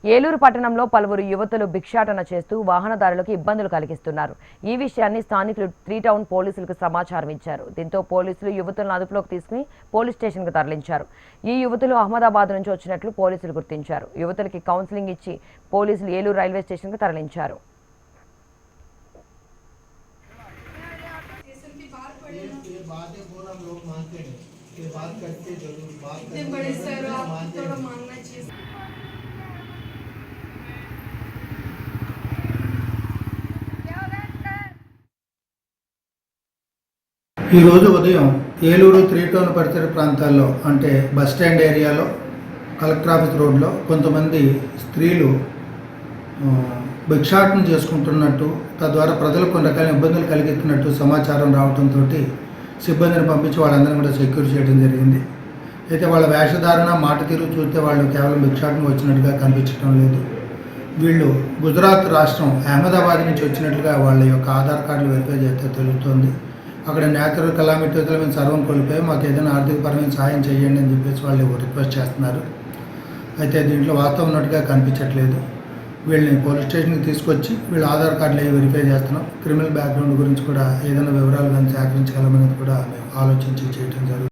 ఏలూరు పట్టణంలో పలువురు యువతులు భిక్షాటన చేస్తూ వాహనదారులకు ఇబ్బందులు కలిగిస్తున్నారు. ఈ విషయాన్ని స్థానికులు 3 టౌన్ పోలీసులకు సమాచారం ఇచ్చారు. దీంతో పోలీసులు యువతులను అదుపులోకి తీసుకుని పోలీస్ స్టేషన్కు తరలించారు. ఈ యువతులు అహ్మదాబాద్ నుంచి వచ్చినట్లు పోలీసులు గుర్తించారు. యువతులకి కౌన్సిలింగ్ ఇచ్చి పోలీసులు ఏలూరు రైల్వే స్టేషన్కు తరలించారు. ఈరోజు ఉదయం ఏలూరు 3 టౌన్ పరిసర ప్రాంతాల్లో అంటే బస్ స్టాండ్ ఏరియాలో కలెక్టర్ ఆఫీస్ రోడ్లో కొంతమంది స్త్రీలు భిక్షాటన చేసుకుంటున్నట్టు, తద్వారా ప్రజలకు కొన్ని రకాల ఇబ్బందులు కలిగిస్తున్నట్టు సమాచారం రావడంతో సిబ్బందిని పంపించి వాళ్ళందరినీ కూడా సెక్యూర్ చేయడం జరిగింది. అయితే వాళ్ళ వేషధారణ, మాట తీరు చూస్తే వాళ్ళు కేవలం భిక్షాటన వచ్చినట్టుగా కనిపించడం లేదు. వీళ్ళు గుజరాత్ రాష్ట్రం అహ్మదాబాద్ నుంచి వచ్చినట్లుగా వాళ్ళ యొక్క ఆధార్ కార్డులు వెరిఫై చేస్తే తెలుస్తోంది. అక్కడ న్యాచురల్ కలామిటీతో మేము సర్వం కోల్పోయి మాకు ఏదైనా ఆర్థికపరమైన సాయం చేయండి అని చెప్పేసి వాళ్ళు రిక్వెస్ట్ చేస్తున్నారు. అయితే దీంట్లో వాస్తవం ఉన్నట్టుగా కనిపించట్లేదు. వీళ్ళని పోలీస్ స్టేషన్కి తీసుకొచ్చి వీళ్ళ ఆధార్ కార్డులు అవి వెరిఫై చేస్తున్నాం. క్రిమినల్ బ్యాక్గ్రౌండ్ గురించి కూడా ఏదైనా వివరాలు కానీ సేకరించగలమనేది కూడా మేము ఆలోచించి చేయడం జరుగుతుంది.